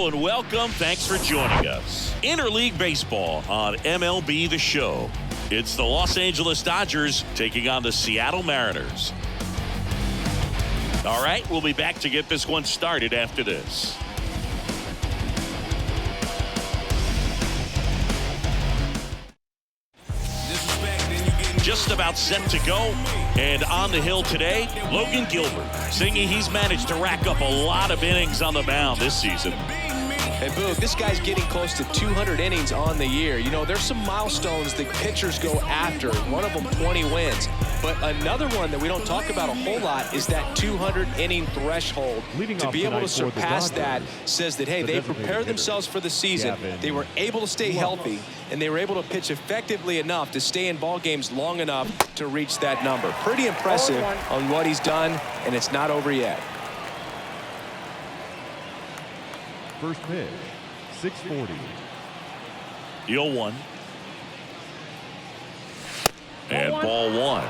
Hello and welcome. Thanks for joining us. Interleague Baseball on MLB The Show. It's the Los Angeles Dodgers taking on the Seattle Mariners. All right, we'll be back to get this one started after this. Just about set to go, and on the hill today, Logan Gilbert, singing he's managed to rack up a lot of innings on the mound this season. And Boog, this guy's getting close to 200 innings on the year. You know, there's some milestones that pitchers go after. One of them 20 wins. But another one that we don't talk about a whole lot is that 200-inning threshold. To be able to surpass that says that, hey, they prepared themselves for the season. They were able to stay healthy, and they were able to pitch effectively enough to stay in ball games long enough to reach that number. Pretty impressive on what he's done, and it's not over yet. First pitch, 640. The 0-1. And ball one.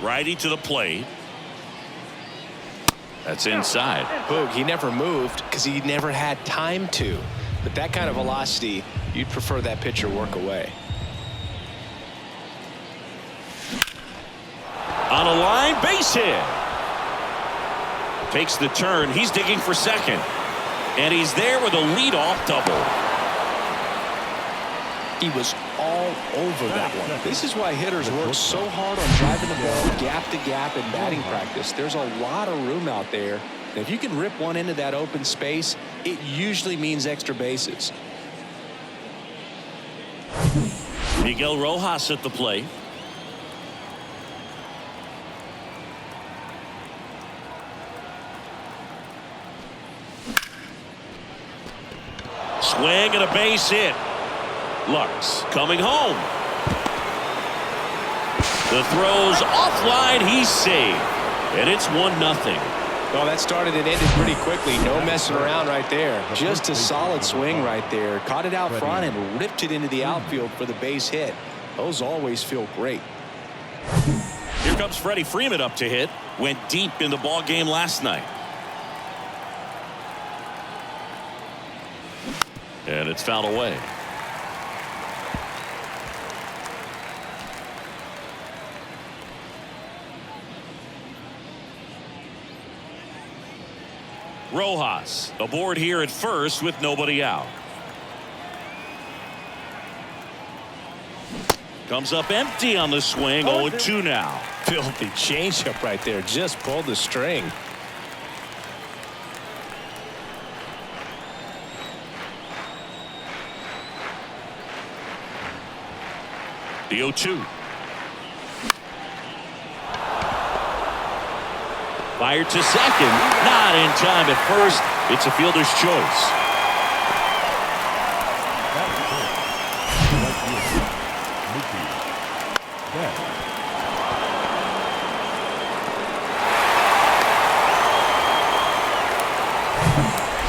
Righty to the plate. That's inside. Boog, he never moved because he never had time to. But that kind of velocity, you'd prefer that pitcher work away. On a line, base hit. Takes the turn. He's digging for second. And he's there with a leadoff double. He was all over that one. This is why hitters work so hard on driving the ball gap to gap in batting practice. There's a lot of room out there. And if you can rip one into that open space, it usually means extra bases. Miguel Rojas at the plate. Swing and a base hit. Lux coming home. The throw's offline. He's saved. And it's 1-0. Well, that started and ended pretty quickly. No messing around right there. Just a solid swing right there. Caught it out front and ripped it into the outfield for the base hit. Those always feel great. Here comes Freddie Freeman up to hit. Went deep in the ball game last night. And it's fouled away. Rojas aboard here at first with nobody out. Comes up empty on the swing. 0-2 now. Filthy changeup right there. Just pulled the string. The 0-2. Fired to second. Not in time at first. It's a fielder's choice.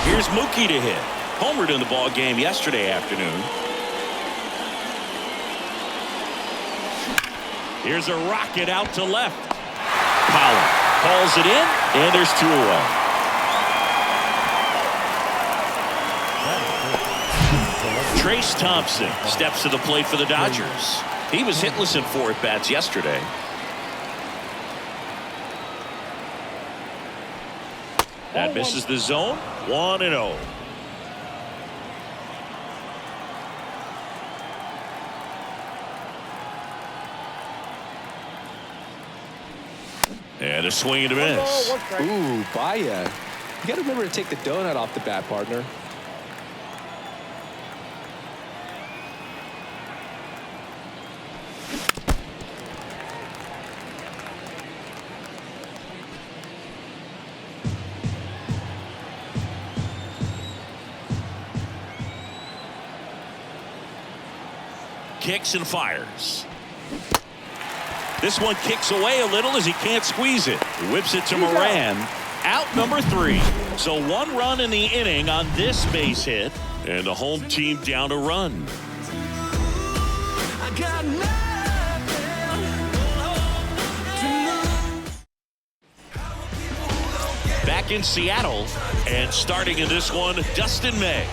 Here's Mookie to hit. Homered in the ball game yesterday afternoon. Here's a rocket out to left. Power calls it in, and there's 2 away. Trace Thompson steps to the plate for the Dodgers. He was hitless in 4 at-bats yesterday. That misses the zone. 1-0. And a swing and a miss. Ooh, Baez. You got to remember to take the donut off the bat, partner. Kicks and fires. This one kicks away a little as he can't squeeze it. Whips it to Moran Out number 3. So 1 run in the inning on this base hit, and the home team down a run. Back in Seattle, and starting in this one, Dustin May.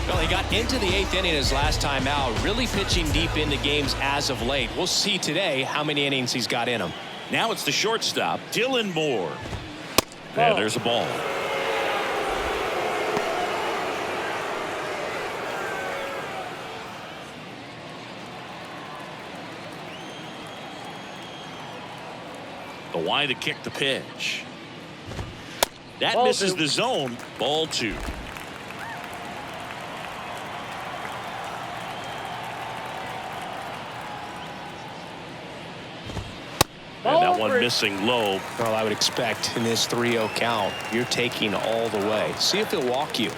Well, he got into the 8th inning his last time out, really pitching deep into games as of late. We'll see today how many innings he's got in him. Now it's the shortstop, Dylan Moore. And there's a ball. The wide to kick the pitch. That misses the zone. Ball 2. And that one missing low. Well, I would expect in this 3-0 count, you're taking all the way. See if he'll walk you.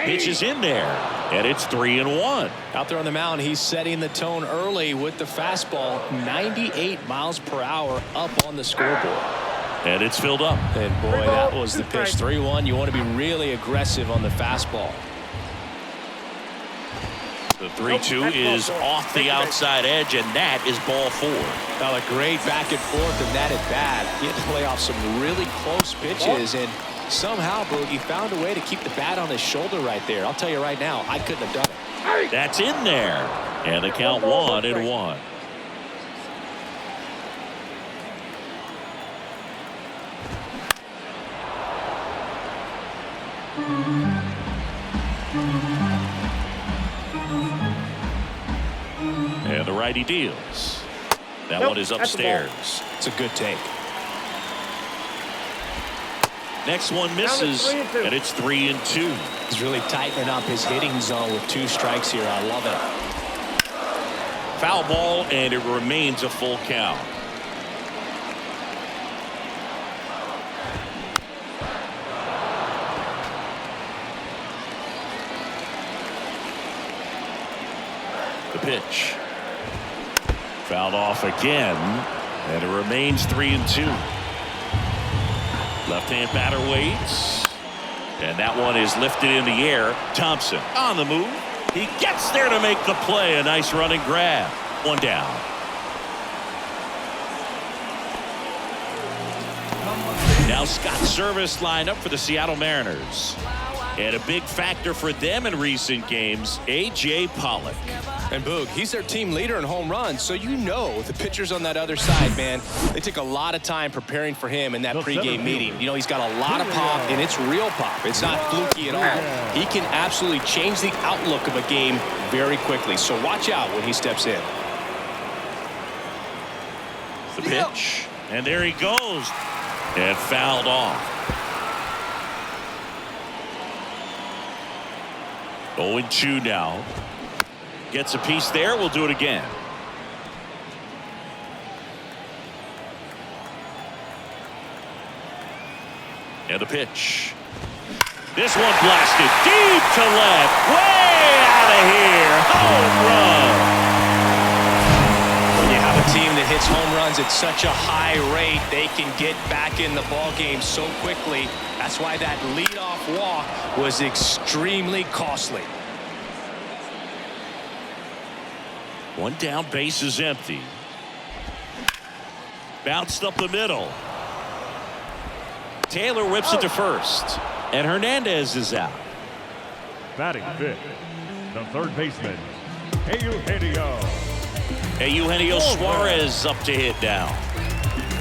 Pitch is in there, and it's 3-1. Out there on the mound, he's setting the tone early with the fastball, 98 miles per hour up on the scoreboard. And it's filled up. And boy, that was the pitch. 3-1. You want to be really aggressive on the fastball. The 3-2 is off the outside edge, and that is ball 4. Well, a great back and forth, and that at bat. He had to play off some really close pitches, and somehow Boogie found a way to keep the bat on his shoulder right there. I'll tell you right now, I couldn't have done it. That's in there, and the count 1-1. And the righty deals. That one is upstairs. It's a good take. Next one misses, and it's 3-2. He's really tightening up his hitting zone with 2 strikes here. I love it. Foul ball, and it remains a full count. The pitch. Fouled off again, and it remains 3-2. Left-hand batter waits, and that one is lifted in the air. Thompson on the move. He gets there to make the play. A nice running grab. 1 down. Now Scott Service lined up for the Seattle Mariners. And a big factor for them in recent games, A.J. Pollock. And Boog, he's their team leader in home runs, so you know the pitchers on that other side, man, they took a lot of time preparing for him in that pregame meeting. You know, he's got a lot of pop, and it's real pop. It's not fluky at all. He can absolutely change the outlook of a game very quickly, so watch out when he steps in. The pitch, and there he goes, and fouled off. 0-2 now. Gets a piece there. We'll do it again. And the pitch. This one blasted deep to left. Way out of here. Home run. When you have a team that hits home runs at such a high rate, they can get back in the ball game so quickly. That's why that leadoff walk was extremely costly. 1 down, base is empty. Bounced up the middle. Taylor whips it to first, and Hernandez is out. Batting 5th, the third baseman, Eugenio. Eugenio Suarez up to hit now.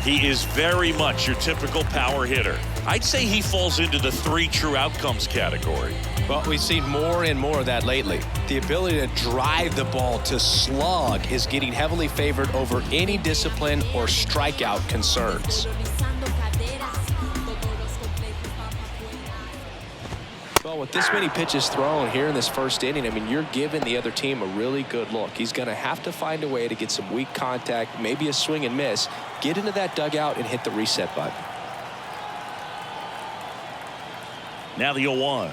He is very much your typical power hitter. I'd say he falls into the 3 true outcomes category. Well, we've seen more and more of that lately. The ability to drive the ball, to slug, is getting heavily favored over any discipline or strikeout concerns. Well, with this many pitches thrown here in this first inning, I mean, you're giving the other team a really good look. He's going to have to find a way to get some weak contact, maybe a swing and miss, get into that dugout and hit the reset button. Now the 0-1.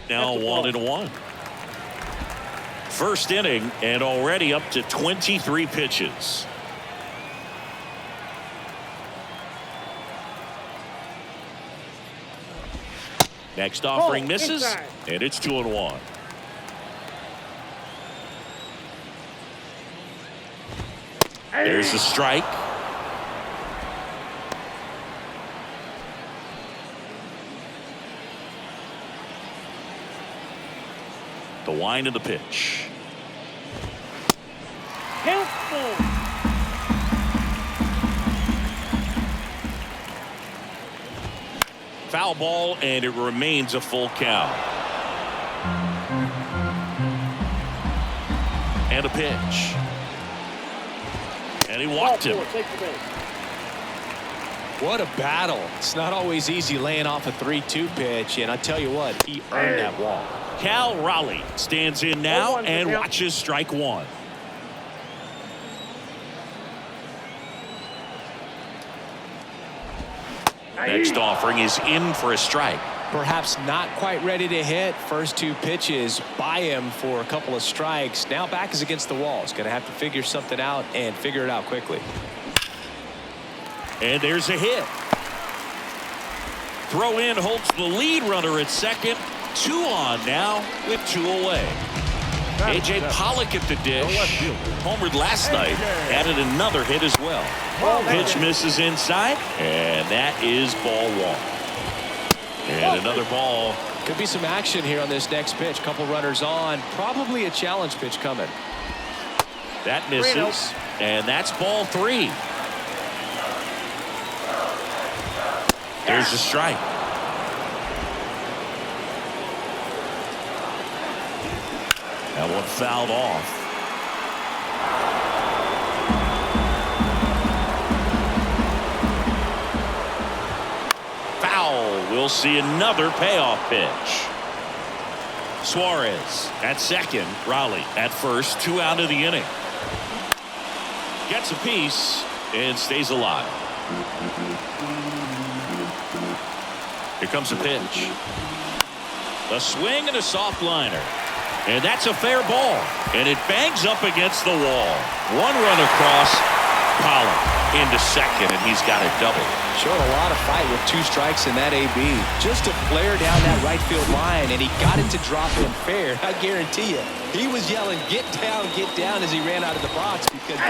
Now 1-1. First inning and already up to 23 pitches. Next offering misses, and it's 2-1. There's the strike. The wind of the pitch. Foul ball, and it remains a full count. And a pitch. And he walked him. What a battle. It's not always easy laying off a 3-2 pitch, and I tell you what, he earned that walk. Cal Raleigh stands in now and watches strike one. Next offering is in for a strike. Perhaps not quite ready to hit. First 2 pitches by him for a couple of strikes. Now back is against the wall. He's going to have to figure something out and figure it out quickly. And there's a hit. Throw in holds the lead runner at second. 2 on now with 2 away. A.J. Pollock at the dish. Homered last night. Added another hit as well. Pitch misses inside. And that is ball 1. And another ball. Could be some action here on this next pitch. Couple runners on. Probably a challenge pitch coming. That misses. And that's ball 3. There's a strike. That one fouled off. Foul. We'll see another payoff pitch. Suarez at second. Raleigh at first. 2 out of the inning. Gets a piece and stays alive. Here comes a pitch. A swing and a soft liner. And that's a fair ball. And it bangs up against the wall. 1 run across. Pollock into second, and he's got a double. Showed a lot of fight with 2 strikes in that AB. Just a flare down that right field line, and he got it to drop in fair. I guarantee you, he was yelling, get down, as he ran out of the box, because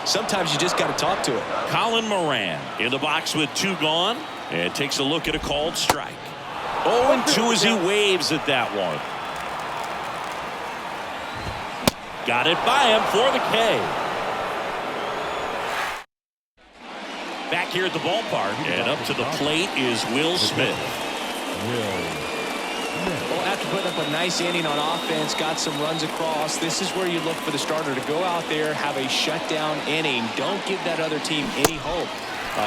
sometimes you just got to talk to it. Colin Moran in the box with 2 gone, and takes a look at a called strike. 0-2 as he waves at that one. Got it by him for the K. Back here at the ballpark, and up to the plate is Will Smith. Well, after putting up a nice inning on offense, got some runs across, this is where you look for the starter to go out there, have a shutdown inning. Don't give that other team any hope.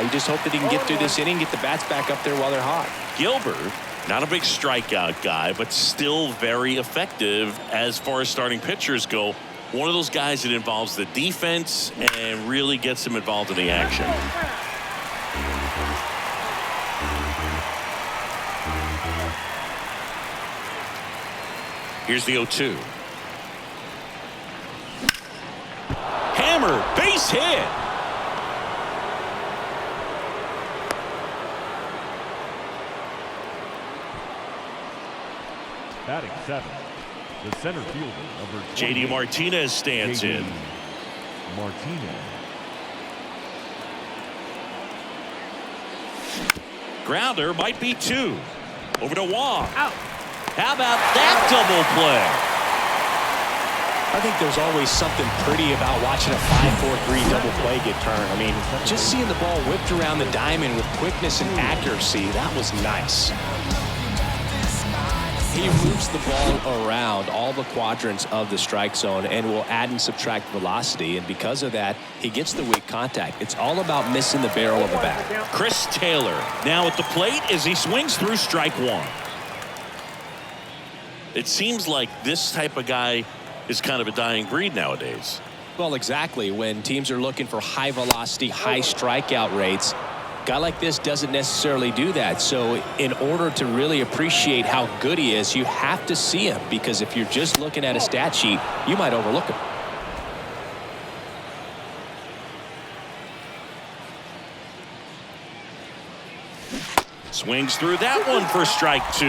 You just hope that he can get through this inning, get the bats back up there while they're hot. Gilbert, not a big strikeout guy, but still very effective as far as starting pitchers go. One of those guys that involves the defense and really gets them involved in the action. Here's the 0-2. Hammer, base hit. Batting 7, the center fielder, number 28, J.D. Martinez stands J.D. in. Martinez. Grounder might be 2. Over to Wong. Out. How about that double play? I think there's always something pretty about watching a 5-4-3 double play get turned. I mean, just seeing the ball whipped around the diamond with quickness and accuracy, that was nice. He moves the ball around all the quadrants of the strike zone and will add and subtract velocity. And because of that, he gets the weak contact. It's all about missing the barrel of the bat. Chris Taylor now at the plate as he swings through strike 1. It seems like this type of guy is kind of a dying breed nowadays. Well, exactly. When teams are looking for high velocity, high strikeout rates, a guy like this doesn't necessarily do that. So in order to really appreciate how good he is, you have to see him, because if you're just looking at a stat sheet, you might overlook him. Swings through that one for strike 2.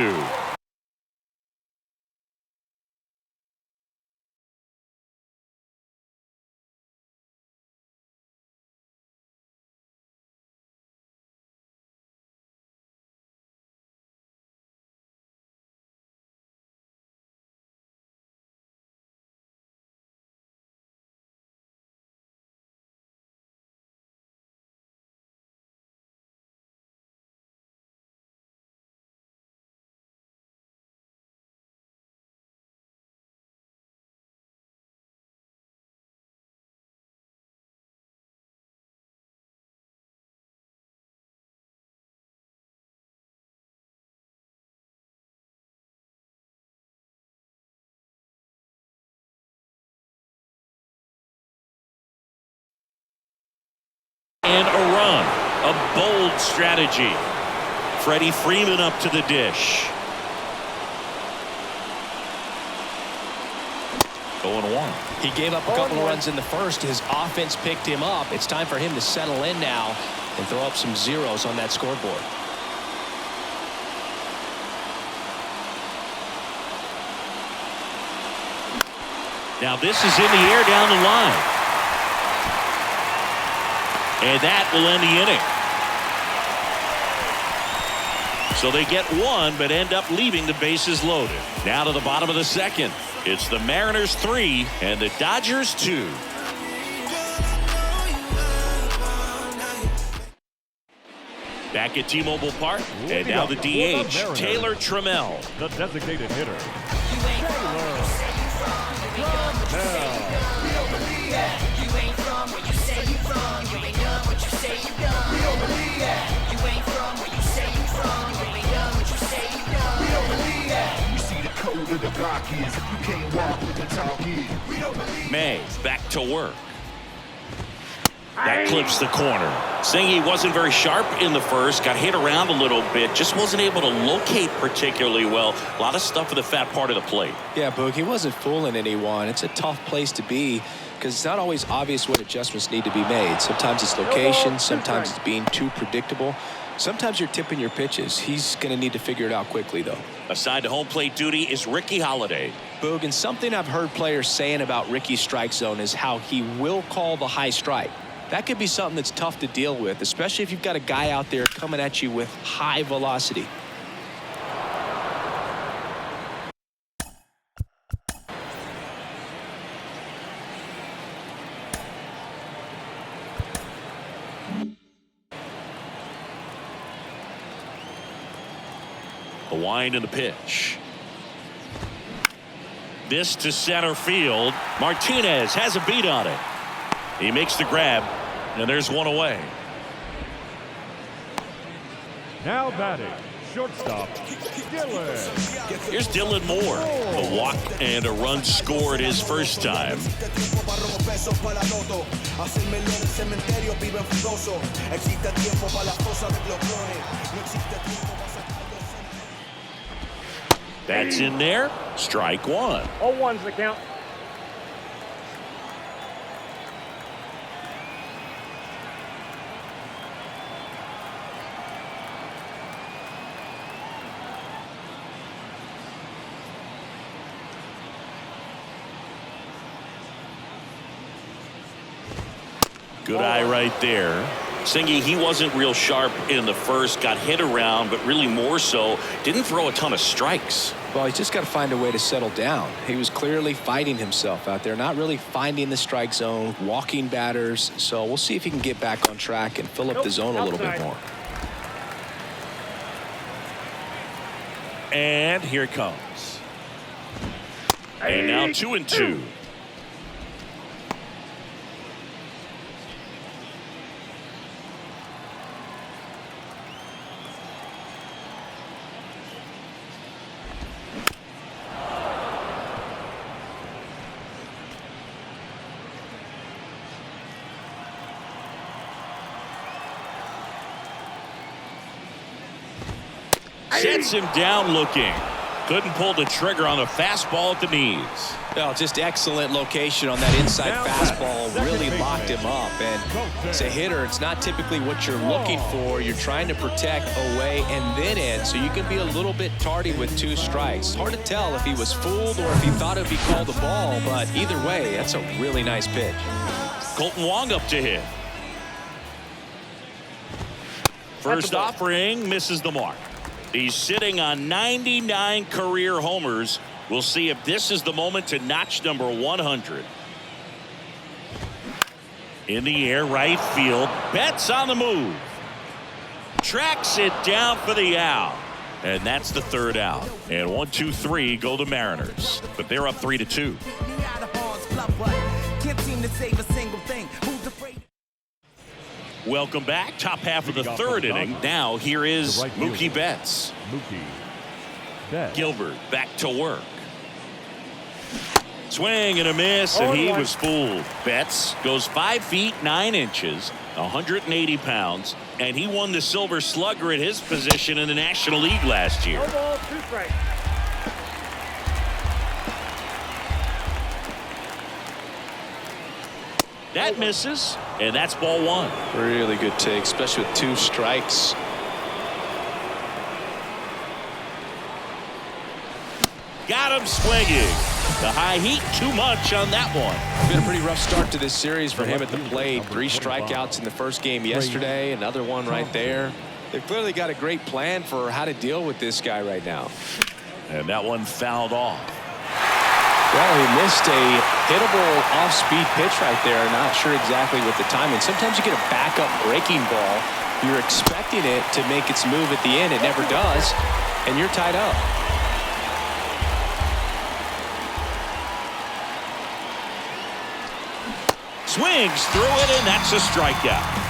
And a run. A bold strategy. Freddie Freeman up to the dish. 0-1. He gave up a couple of runs in the first. His offense picked him up. It's time for him to settle in now and throw up some zeros on that scoreboard. Now this is in the air down the line. And that will end the inning. So they get one, but end up leaving the bases loaded. Now to the bottom of the second. It's the Mariners 3 and the Dodgers 2. Back at T-Mobile Park, and now the DH, Taylor Trammell. The designated hitter. May back to work. That clips the corner. Singy wasn't very sharp in the first, got hit around a little bit, just wasn't able to locate particularly well. A lot of stuff in the fat part of the plate. Yeah, Boog, he wasn't fooling anyone. It's a tough place to be because it's not always obvious what adjustments need to be made. Sometimes it's location, sometimes it's being too predictable. Sometimes you're tipping your pitches. He's going to need to figure it out quickly, though. Assigned to home plate duty is Ricky Holiday. Boog, and something I've heard players saying about Ricky's strike zone is how he will call the high strike. That could be something that's tough to deal with, especially if you've got a guy out there coming at you with high velocity. The wind and the pitch. This to center field. Martinez has a beat on it. He makes the grab, and there's one away. Now batting, shortstop, Dylan. Here's Dylan Moore. A walk and a run scored his first time. That's in there. Strike one. 0-1's the count. Good eye right there. Singy, he wasn't real sharp in the first, got hit around, but really more so, didn't throw a ton of strikes. Well, he's just got to find a way to settle down. He was clearly fighting himself out there, not really finding the strike zone, walking batters. So we'll see if he can get back on track and fill up the zone a little bit more. And here it comes. And now 2-2. Sets him down looking. Couldn't pull the trigger on the fastball at the knees. Oh, just excellent location on that inside fastball. Really locked him up. And as a hitter, it's not typically what you're looking for. You're trying to protect away and then in, so you can be a little bit tardy with 2 strikes. Hard to tell if he was fooled or if he thought it would be called a ball, but either way, that's a really nice pitch. Kolten Wong up to hit. First offering misses the mark. He's sitting on 99 career homers. We'll see if this is the moment to notch number 100. In the air, right field. Betts on the move. Tracks it down for the out. And that's the 3rd out. And 1, 2, 3 go the Mariners. But they're up 3-2. Welcome back. Top half of the 3rd inning. Now here is Mookie Betts. Gilbert back to work. Swing and a miss, and he was fooled. Betts goes 5 feet 9 inches, 180 pounds, and he won the Silver Slugger at his position in the National League last year. No ball, 2 strikes. That misses, and that's ball 1. Really good take, especially with 2 strikes. Got him swinging. The high heat, too much on that one. Been a pretty rough start to this series for him at the plate. 3 strikeouts in the first game yesterday, another one right there. They've clearly got a great plan for how to deal with this guy right now. And that one fouled off. Well, he missed a hittable off-speed pitch right there. Not sure exactly what the timing. Sometimes you get a backup breaking ball. You're expecting it to make its move at the end. It never does, and you're tied up. Swings through it, and that's a strikeout.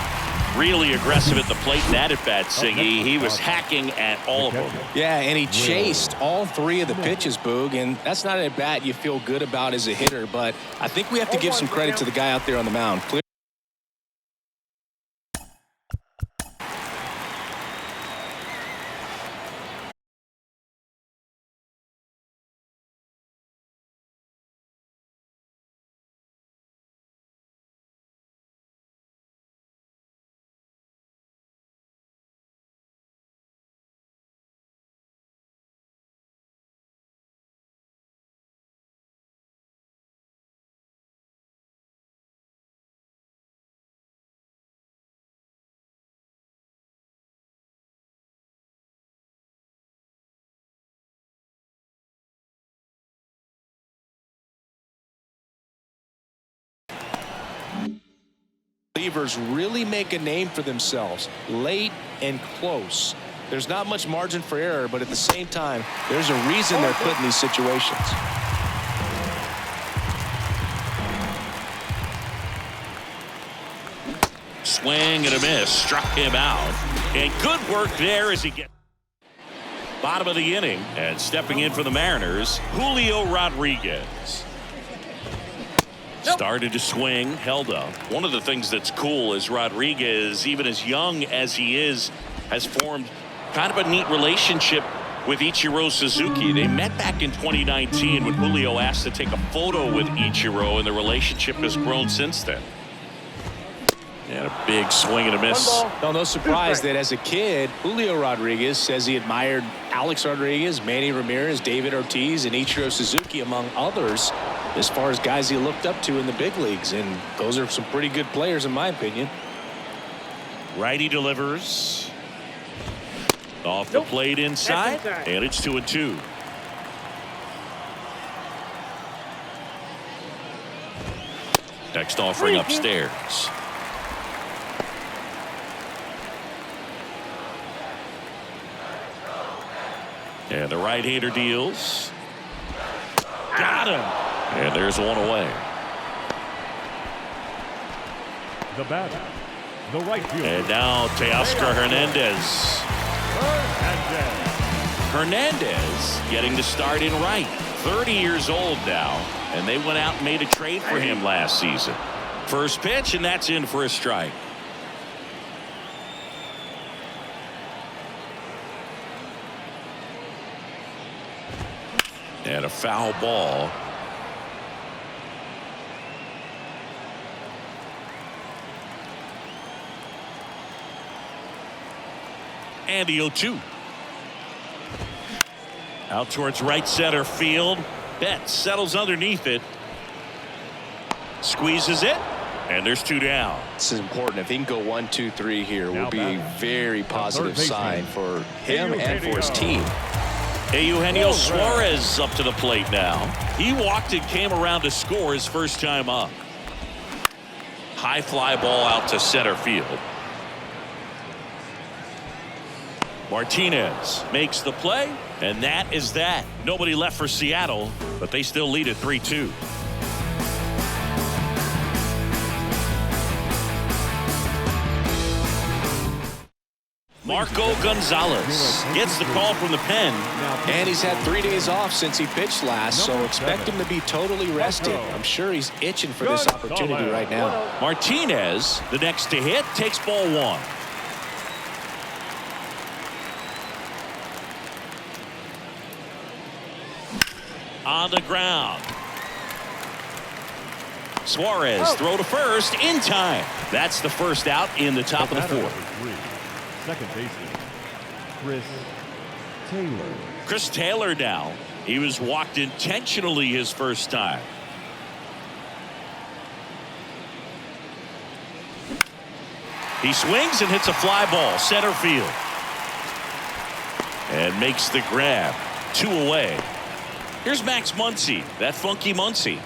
Really aggressive at the plate in that at-bat, Siggy. He was hacking at all of them. Yeah, and he chased all 3 of the pitches, Boog, and that's not an at-bat you feel good about as a hitter, but I think we have to give some credit to the guy out there on the mound. Relievers really make a name for themselves late and close. There's not much margin for error, but at the same time, there's a reason they're put in these situations. Swing and a miss, struck him out. And good work there as he gets bottom of the inning. And stepping in for the Mariners, Julio Rodriguez. Started to swing, held up. One of the things that's cool is Rodriguez, even as young as he is, has formed kind of a neat relationship with Ichiro Suzuki. They met back in 2019 when Julio asked to take a photo with Ichiro, and the relationship has grown since then. And a big swing and a miss. Well, no surprise that as a kid, Julio Rodriguez says he admired Alex Rodriguez, Manny Ramirez, David Ortiz, and Ichiro Suzuki, among others, as far as guys he looked up to in the big leagues. And those are some pretty good players, in my opinion. Righty delivers. Off the plate inside, and it's 2-2. Next offering upstairs. And the right-hander deals. Got him. And there's one away. The batter, the right fielder. And now Teoscar Hernandez. Hernandez getting the start in right. 30 years old now. And they went out and made a trade for him last season. First pitch, and that's in for a strike. And a foul ball. And the 0-2. Out towards right center field. Betts settles underneath it. Squeezes it. And there's 2 down. This is important. If he can go 1, 2, 3 here, Now will be a very positive sign for him and for his team. Eugenio Suarez up to the plate now. He walked and came around to score his first time up. High fly ball out to center field. Martinez makes the play, and that is that. Nobody left for Seattle, but they still lead at 3-2. Marco Gonzalez gets the call from the pen. And he's had 3 days off since he pitched last, so expect him to be totally rested. I'm sure he's itching for this opportunity right now. Martinez, the next to hit, takes ball 1. On the ground. Suarez throw to first in time. That's the first out in the top of the 4th. Second baseman, Chris Taylor. Chris Taylor now. He was walked intentionally his first time. He swings and hits a fly ball center field. And makes the grab. 2 away. Here's Max Muncy, that funky Muncy.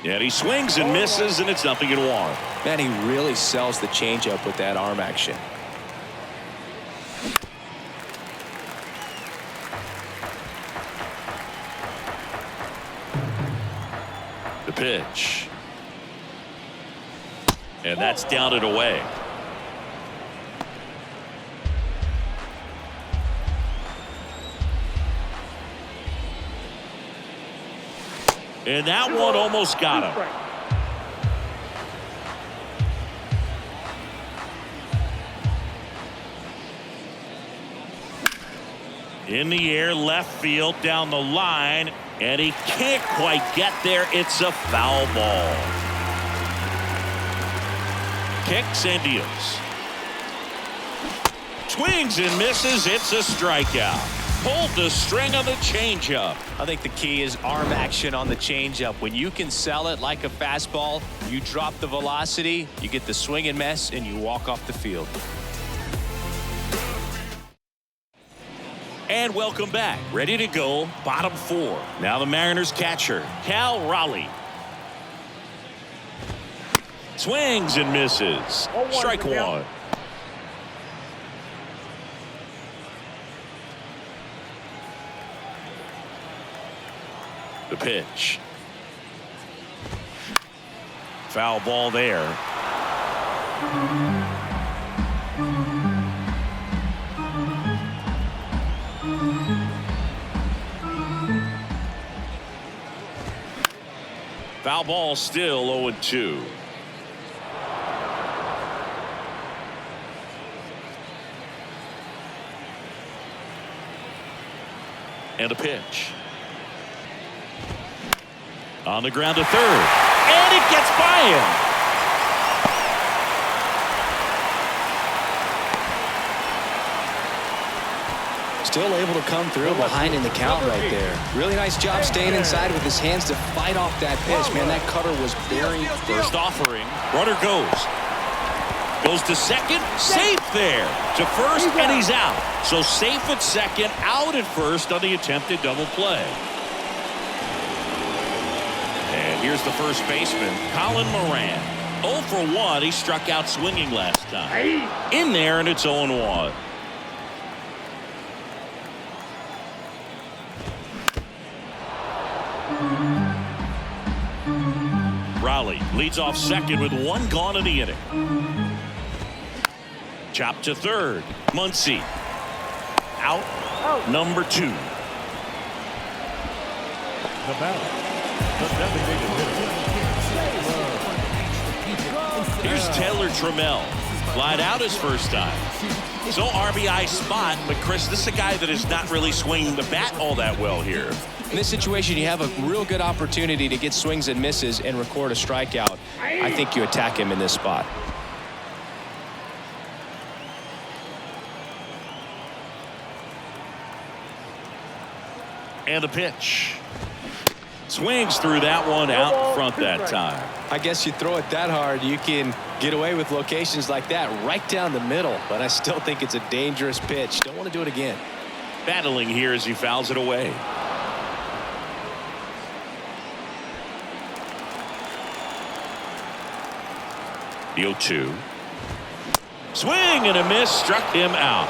And he swings and misses, and it's 0-1. Man, he really sells the changeup with that arm action. The pitch. And that's down and away. And that one almost got him. In the air, left field, down the line, and he can't quite get there. It's a foul ball. Kicks and deals. Swings and misses. It's a strikeout. Pulled the string on the changeup. I think the key is arm action on the changeup. When you can sell it like a fastball, you drop the velocity, you get the swing and miss, and you walk off the field. And welcome back. Ready to go. Bottom 4. Now the Mariners catcher, Cal Raleigh. Swings and misses. Strike 1. The pitch. Foul ball there. Foul ball still 0-2. And a pitch. On the ground to third. And it gets by him. Still able to come through behind in the count right there. Really nice job staying inside with his hands to fight off that pitch. Man, that cutter was buried. First offering. Runner goes. Goes to second. Safe there. To first, and he's out. So safe at second, out at first on the attempted double play. And here's the first baseman, Colin Moran. 0 for 1. He struck out swinging last time. In there, and it's 0-1. Raleigh leads off second with 1 gone in the inning. Chop to third. Muncy. Out. Number 2. The batter, the designated hitter. Here's Taylor Trammell. Flied out his first time. So RBI spot, but Chris, this is a guy that is not really swinging the bat all that well here. In this situation, you have a real good opportunity to get swings and misses and record a strikeout. I think you attack him in this spot. And a pitch. Swings through that one out front that time. I guess you throw it that hard, you can get away with locations like that right down the middle, but I still think it's a dangerous pitch. Don't want to do it again. Battling here as he fouls it away. The 0-2. Swing and a miss, struck him out.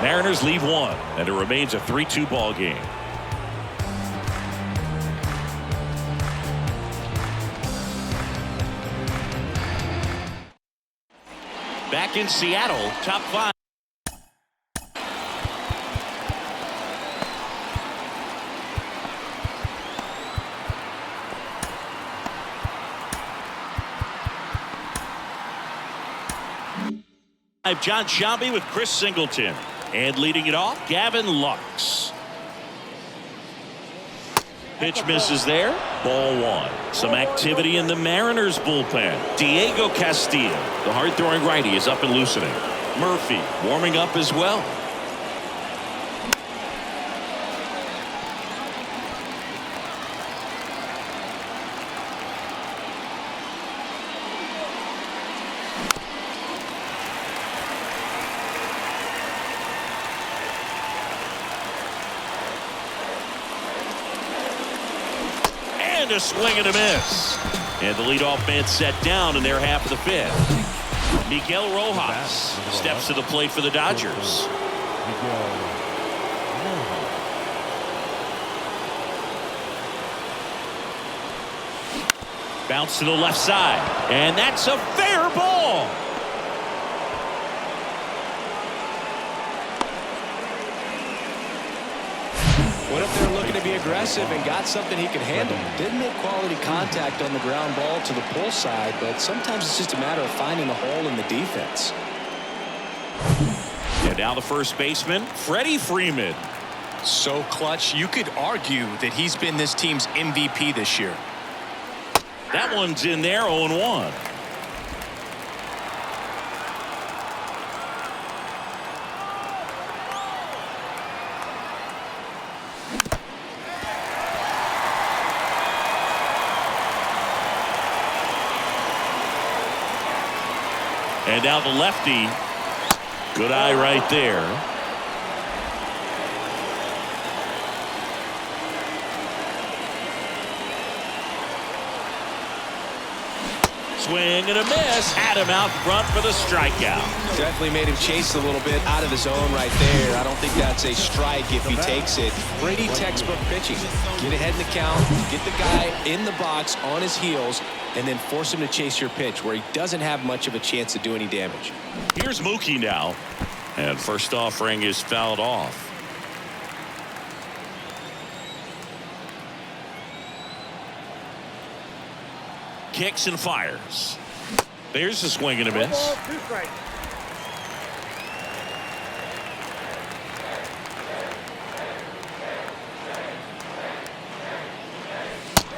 Mariners leave one, and it remains a 3-2 ball game. Back in Seattle, top 5. John Shelby with Chris Singleton. And leading it off, Gavin Lux. Pitch misses there. Ball 1. Some activity in the Mariners bullpen. Diego Castillo, the hard-throwing righty, is up and loosening. Murphy warming up as well. And a swing and a miss. And the leadoff man set down in their half of the 5th. Miguel Rojas steps to the plate for the Dodgers. Bounce to the left side. And that's a fair ball. Went up there looking to be aggressive and got something he could handle. Didn't make quality contact on the ground ball to the pull side, but sometimes it's just a matter of finding a hole in the defense. And now the first baseman, Freddie Freeman. So clutch, you could argue that he's been this team's MVP this year. That one's in there, 0-1. And now the lefty. Good eye right there. Swing and a miss. Had him out front for the strikeout. Definitely made him chase a little bit out of the zone right there. I don't think that's a strike if he takes it. Pretty textbook pitching. Get ahead in the count, get the guy in the box on his heels, and then force him to chase your pitch where he doesn't have much of a chance to do any damage. Here's Mookie now. And first offering is fouled off. Kicks and fires. There's a swing and a miss.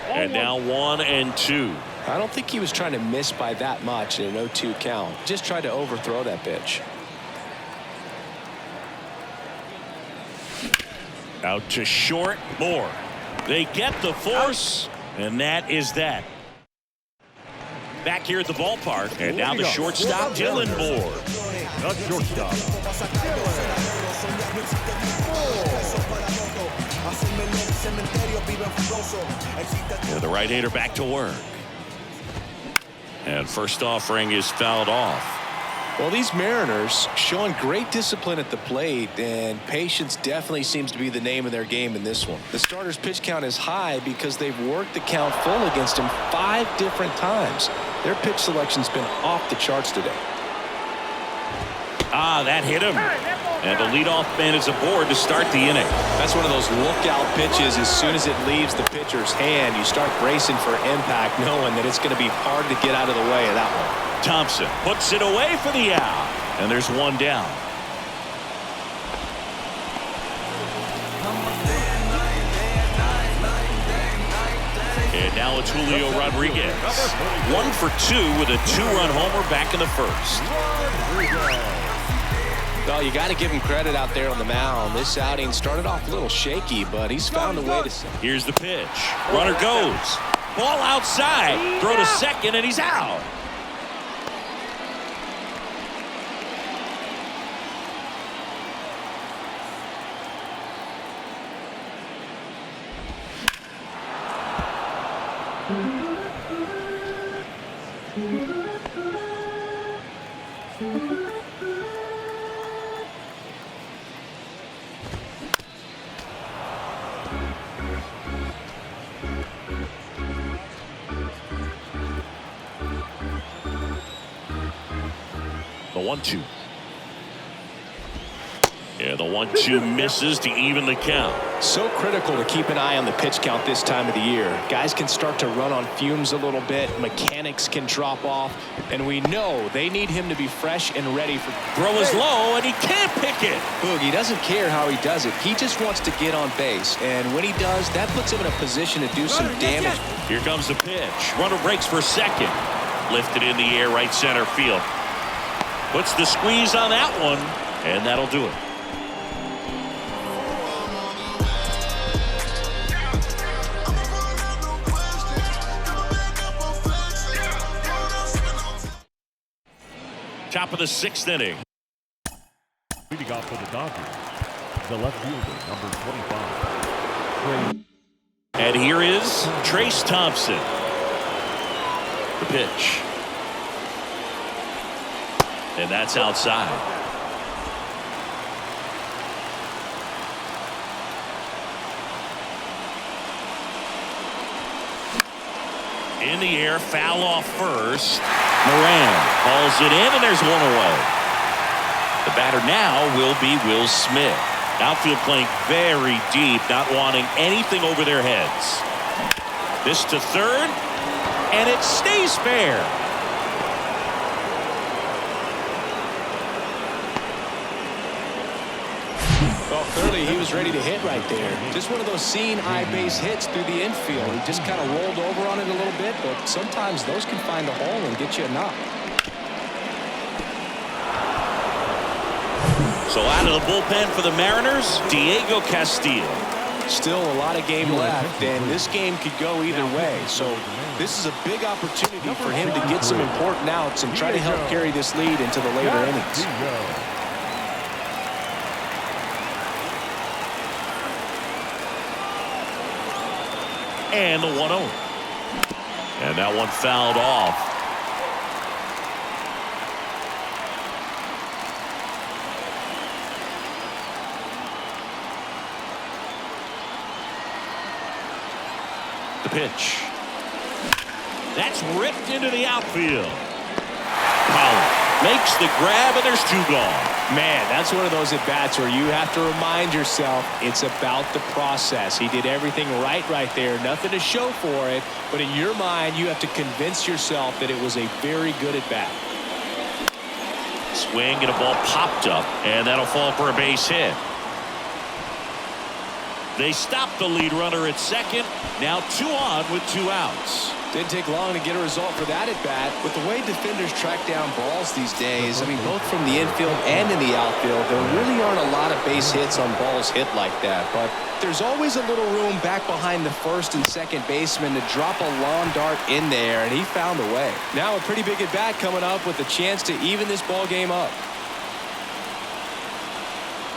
And now 1-2. I don't think he was trying to miss by that much in an 0-2 count. Just tried to overthrow that pitch. Out to short. Moore. They get the force, and that is that. Back here at the ballpark, and now the shortstop, Dylan Moore. The shortstop. Yeah, the right-hander back to work. And first offering is fouled off. Well, these Mariners showing great discipline at the plate, and patience definitely seems to be the name of their game in this one. The starter's pitch count is high because they've worked the count full against him 5 different times. Their pitch selection's been off the charts today. That hit him. And the leadoff man is aboard to start the inning. That's one of those lookout pitches. As soon as it leaves the pitcher's hand, you start bracing for impact, knowing that it's going to be hard to get out of the way of that one. Thompson puts it away for the out. And there's one down. And now it's Julio Rodriguez. 1 for 2 with a 2-run homer back in the first. Well, you got to give him credit out there on the mound. This outing started off a little shaky, but he's found a way to... Here's the pitch. Runner goes. Ball outside. Throw to second, and he's out. The 1-2. Yeah, the 1-2 misses to even the count. So critical to keep an eye on the pitch count this time of the year. Guys can start to run on fumes a little bit. Mechanics can drop off. And we know they need him to be fresh and ready for... Throw is low, and he can't pick it. Boogie doesn't care how he does it. He just wants to get on base. And when he does, that puts him in a position to do some damage. Here comes the pitch. Runner breaks for second. Lifted in the air, right center field. Puts the squeeze on that one, and that'll do it. Top of the 6th inning. Leading off for the Dodgers, the left fielder, number 25. And here is Trayce Thompson. The pitch. And that's outside. In the air, foul off first. Moran hauls it in, and there's one away. The batter now will be Will Smith. Outfield playing very deep, not wanting anything over their heads. This to third, and it stays fair. Well, clearly he was ready to hit right there. Just one of those seeing eye base hits through the infield. He just kind of rolled over on it a little bit, but sometimes those can find a hole and get you a knock. So out of the bullpen for the Mariners, Diego Castillo. Still a lot of game left, and this game could go either way. So this is a big opportunity for him to get some important outs and try to help carry this lead into the later innings. And the 1-0. And that one fouled off. The pitch. That's ripped into the outfield. Pollard makes the grab, and there's 2 gone. Man, that's one of those at-bats where you have to remind yourself it's about the process. He did everything right there. Nothing to show for it, but in your mind, you have to convince yourself that it was a very good at-bat. Swing, and a ball popped up, and that'll fall for a base hit. They stopped the lead runner at second. Now 2 on with 2 outs. Didn't take long to get a result for that at bat. With the way defenders track down balls these days, I mean, both from the infield and in the outfield, there really aren't a lot of base hits on balls hit like that. But there's always a little room back behind the first and second baseman to drop a lawn dart in there, and he found a way. Now a pretty big at bat coming up with a chance to even this ball game up.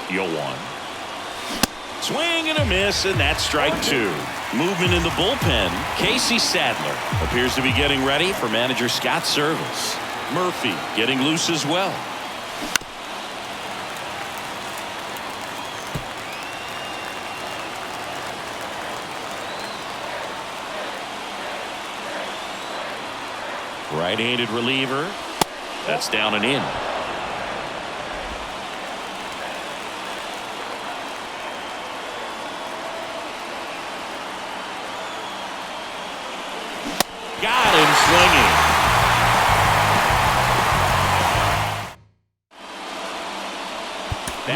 0-1. Swing and a miss, and that's strike 2. Movement in the bullpen. Casey Sadler appears to be getting ready for manager Scott's service. Murphy getting loose as well. Right-handed reliever. That's down and in. Got him swinging.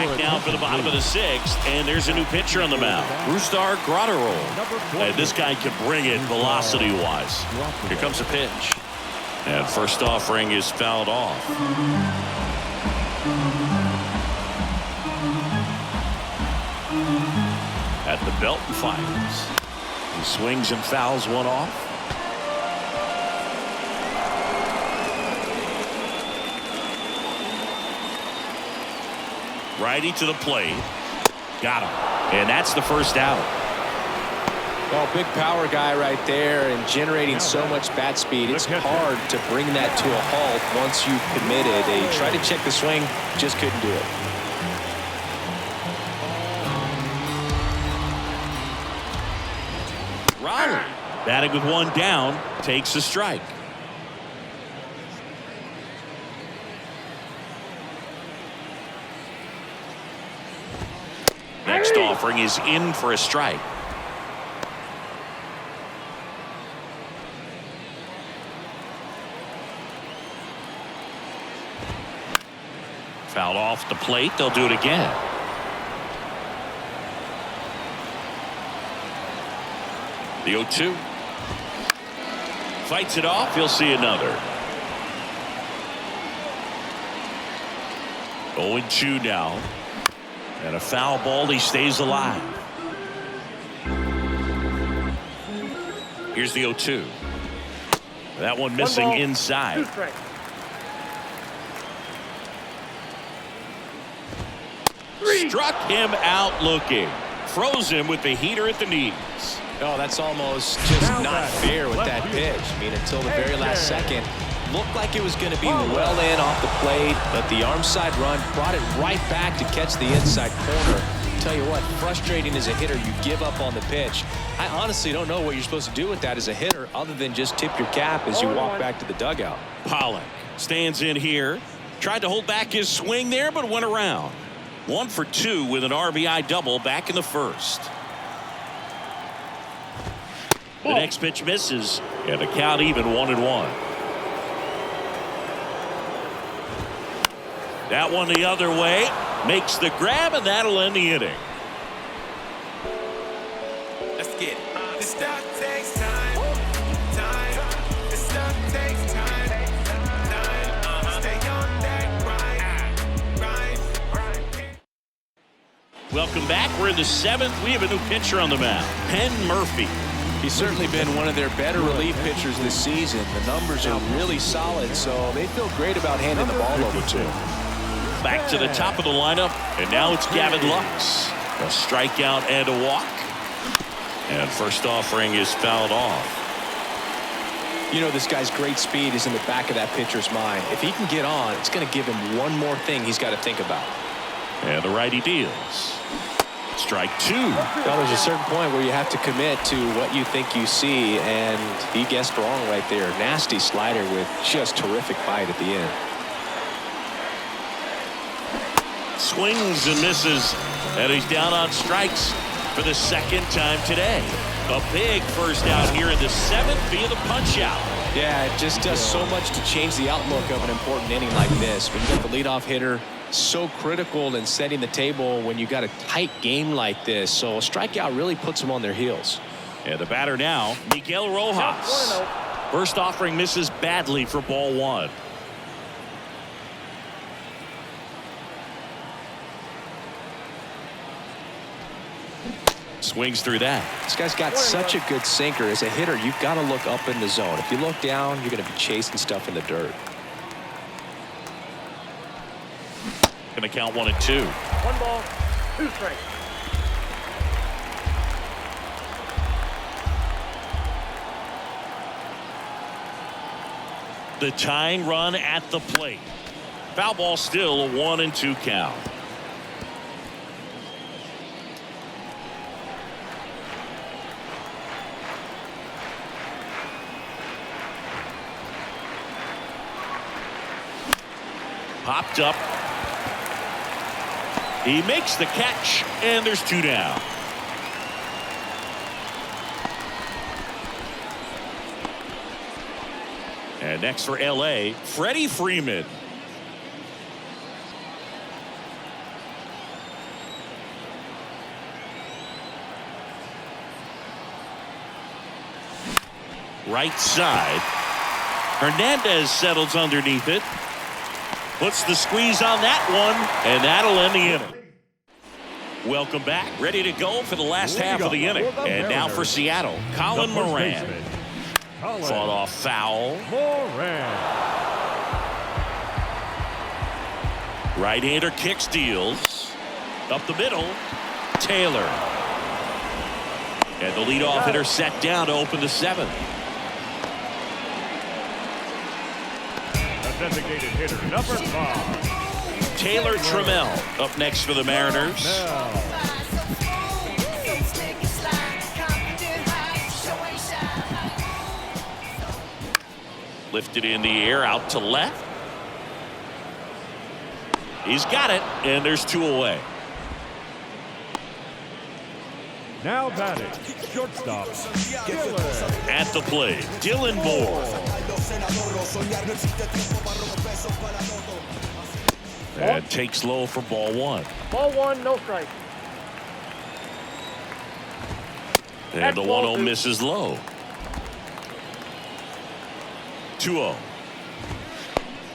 Back now for the bottom of the sixth, and there's a new pitcher on the mound, Brusdar Graterol. And this guy can bring it velocity-wise. Here comes a pitch. And first offering is fouled off. At the belt and fires. He swings and fouls one off. Righty to the plate. Got him. And that's the first out. Well, big power guy right there and generating so much bat speed. It's hard to bring that to a halt once you've committed. They tried to check the swing, just couldn't do it. Raleigh, batting with one down, takes a strike. Next offering is in for a strike. Fouled off the plate. They'll do it again. The 0-2. Fights it off. He'll see another. 0-2 now. And a foul ball. He stays alive. Here's the 0-2. That one missing inside. Struck him out looking. Froze him with the heater at the knees. Oh, that's almost just not fair with that pitch. I mean, until the very last second, looked like it was going to be well in off the plate, but the arm side run brought it right back to catch the inside corner. Tell you what, frustrating as a hitter, you give up on the pitch. I honestly don't know what you're supposed to do with that as a hitter other than just tip your cap as you walk back to the dugout. Pollock stands in here. Tried to hold back his swing there, but went around. 1 for 2 with an RBI double back in the first. The next pitch misses, and the count even 1-1. That one the other way, makes the grab, and that'll end the inning. Let's get it. This stuff takes time. This stuff takes time. Stay on that grind. Welcome back. We're in the 7th. We have a new pitcher on the mound, Penn Murphy. He's certainly been one of their better relief pitchers this season. The numbers are really solid, so they feel great about handing the ball over to him. Back to the top of the lineup, and now it's Gavin Lux. A strikeout and a walk. And first offering is fouled off. You know, this guy's great speed is in the back of that pitcher's mind. If he can get on, it's going to give him one more thing he's got to think about. And the righty deals. Strike 2. Well, there's a certain point where you have to commit to what you think you see, and he guessed wrong right there. Nasty slider with just terrific bite at the end. Swings and misses, and he's down on strikes for the second time today. A big first out here in the 7th via the punch out. Yeah, it just does so much to change the outlook of an important inning like this. When you got the leadoff hitter, so critical in setting the table when you got a tight game like this. So a strikeout really puts them on their heels. And the batter now, Miguel Rojas. First offering misses badly for ball 1. Swings through that. This guy's got such a good sinker. As a hitter, you've got to look up in the zone. If you look down, you're going to be chasing stuff in the dirt. Going to count 1-2. 1 ball, 2 strikes. The tying run at the plate. Foul ball, still a 1-2 count. Popped up. He makes the catch, and there's 2 down. And next for LA, Freddie Freeman. Right side. Hernandez settles underneath it. Puts the squeeze on that one, and that'll end the inning. Welcome back. Ready to go for the last half of the inning. And now for Seattle, Colin Moran. Fought off foul. Moran. Right-hander kick steals. Up the middle. Taylor. And the leadoff hitter set down to open the seventh. A designated hitter, number 5. Taylor Trammell up next for the Mariners. Lifted in the air, out to left. He's got it, and there's 2 away. Now batting, shortstop, Dylan. At the plate, Dylan Moore. And takes low for ball 1. Ball 1, no strike. And the 1-0 misses low. 2-0.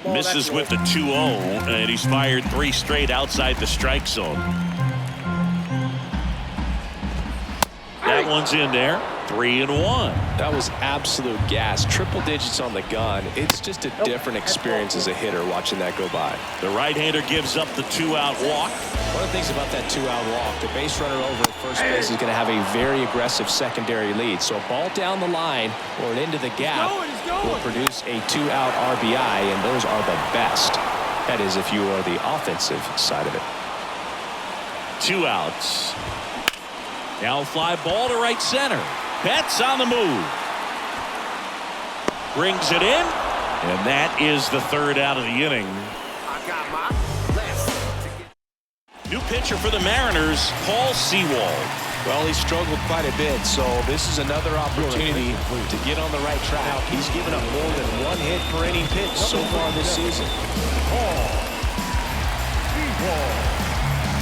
Misses with the 2-0, and he's fired 3 straight outside the strike zone. That one's in there. 3-1. That was absolute gas. Triple digits on the gun. It's just a different experience as a hitter watching that go by. The right-hander gives up the 2-out walk. One of the things about that 2-out walk, the base runner over at first base is going to have a very aggressive secondary lead. So a ball down the line or into the gap will produce a 2-out RBI, and those are the best. That is if you are the offensive side of it. 2 outs. Now fly ball to right center. Betts on the move. Brings it in, and that is the 3rd out of the inning. New pitcher for the Mariners, Paul Sewald. Well, he struggled quite a bit, so this is another opportunity to get on the right track. He's given up more than 1 hit per inning pitch so far this season.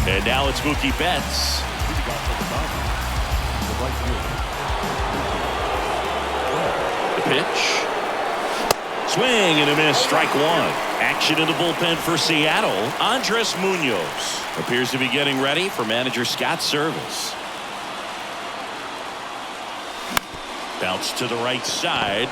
And now it's Mookie Betts. The pitch. Swing and a miss, strike 1. Action in the bullpen for Seattle. Andres Munoz appears to be getting ready for manager Scott Service. Bounce to the right side.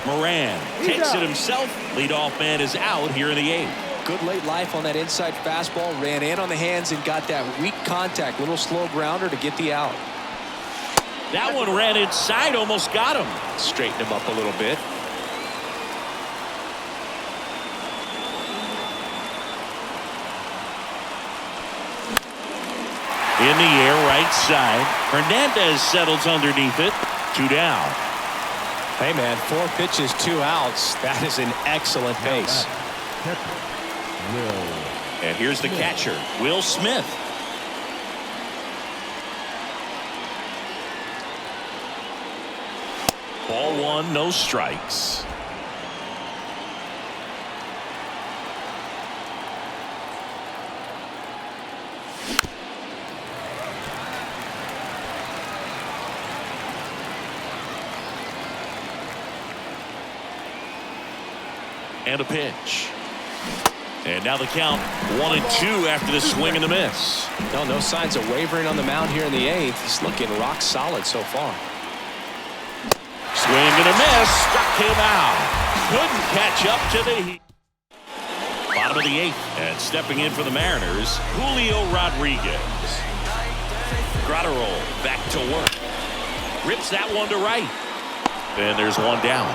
Moran takes it himself. Leadoff man is out here in the 8th. Good late life on that inside fastball. Ran in on the hands and got that weak contact. Little slow grounder to get the out. That one ran inside, almost got him. Straighten him up a little bit. In the air, right side. Hernandez settles underneath it. 2 down. Hey, man, 4 pitches, 2 outs. That is an excellent pace. And here's the catcher, Will Smith. Ball 1, no strikes. And a pitch. And now the count 1-2 after the swing and a miss. No signs of wavering on the mound here in the 8th. He's looking rock solid so far. Swing and a miss. Struck him out. Couldn't catch up to the heat. Bottom of the 8th. And stepping in for the Mariners, Julio Rodriguez. Gratterol back to work. Rips that one to right. And there's 1 down.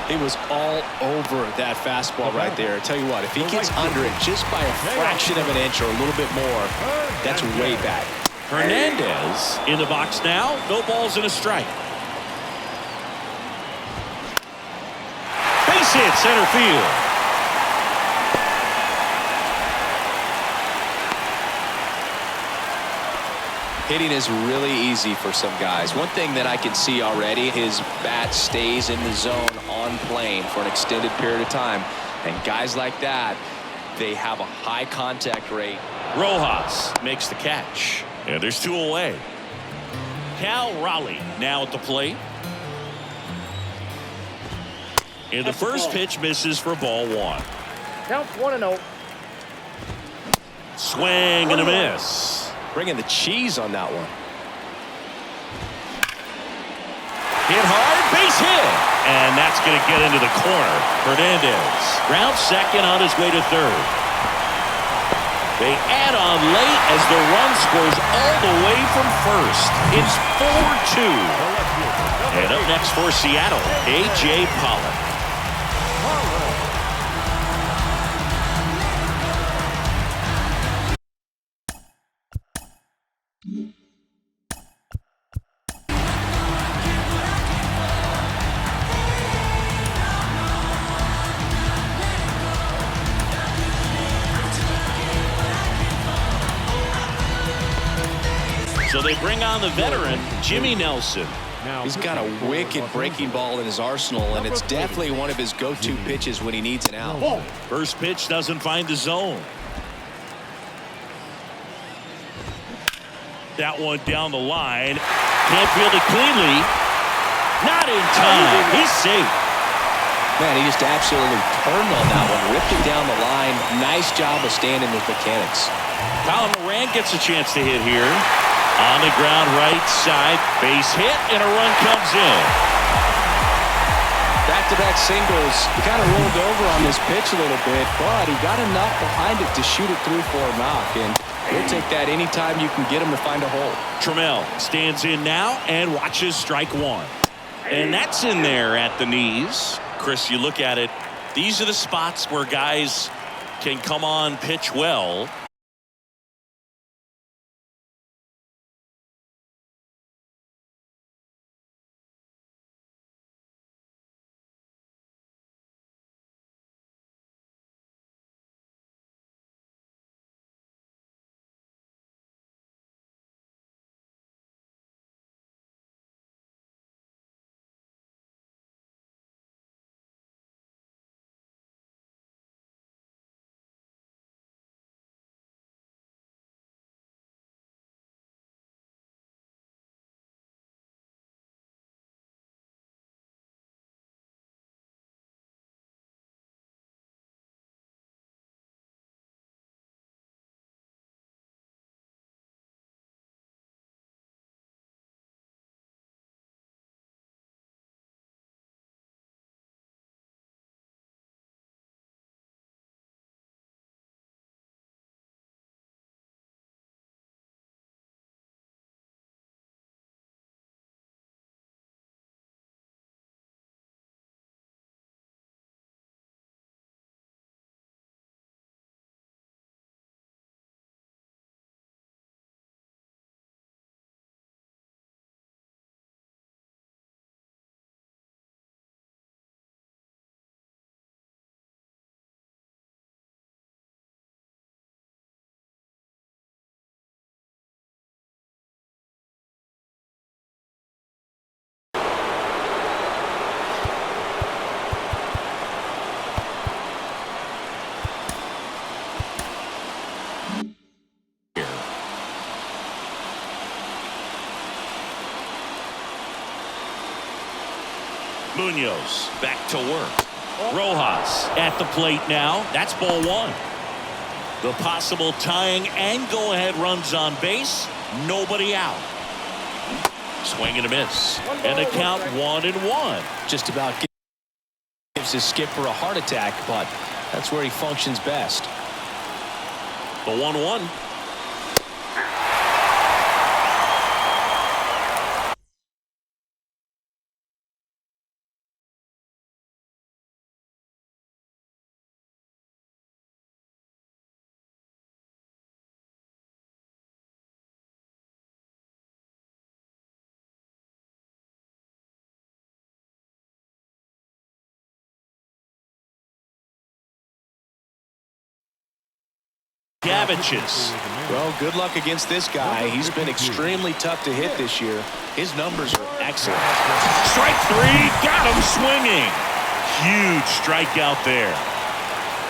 He was all over that fastball right there. I tell you what, if he gets under it just by a fraction of an inch or a little bit more, that's way back. Hernandez in the box now. No balls and a strike. Base hit, center field. Hitting is really easy for some guys. One thing that I can see already, his bat stays in the zone on plane for an extended period of time. And guys like that, they have a high contact rate. Rojas makes the catch. And there's 2 away. Cal Raleigh now at the plate. And the first pitch misses for ball one. Count 1-0. Swing and a miss. Bringing the cheese on that one. Hit hard, base hit. And that's going to get into the corner. Hernandez ground second on his way to third. They add on late as the run scores all the way from first. It's 4-2. And up next for Seattle, A.J. Pollock. So they bring on the veteran, Jimmy Nelson. He's got a wicked breaking ball in his arsenal, and it's definitely one of his go-to pitches when he needs an out. First pitch doesn't find the zone. That one down the line. Can't field it cleanly. Not in time. He's safe. Man, he just absolutely turned on that one, ripped it down the line. Nice job of standing with mechanics. Colin Moran gets a chance to hit here. On the ground, right side, base hit, and a run comes in. Back-to-back singles. He kind of rolled over on this pitch a little bit, but he got enough behind it to shoot it through for a knock, and he'll take that anytime you can get him to find a hole. Trammell stands in now and watches strike one. And that's in there at the knees. Chris, you look at it, these are the spots where guys can come on, pitch well. Munoz back to work. Rojas at the plate now. That's ball one. The possible tying and go-ahead runs on base. Nobody out. Swing and a miss. And the count 1-1. Just about gives his skipper a heart attack, but that's where he functions best. The 1-1. Gavich's. Well, good luck against this guy. He's been extremely tough to hit this year. His numbers are excellent. Strike three. Got him swinging. Huge strikeout there.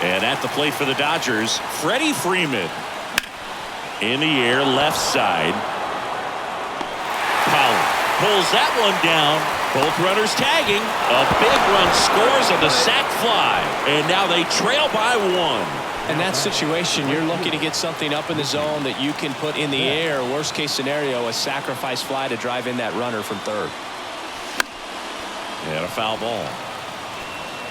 And at the plate for the Dodgers, Freddie Freeman. In the air, left side. Pollard pulls that one down Both runners tagging. A big run scores on the sac fly. And now they trail by 1. In that situation, you're looking to get something up in the zone that you can put in the air. Worst case scenario, a sacrifice fly to drive in that runner from third. And a foul ball.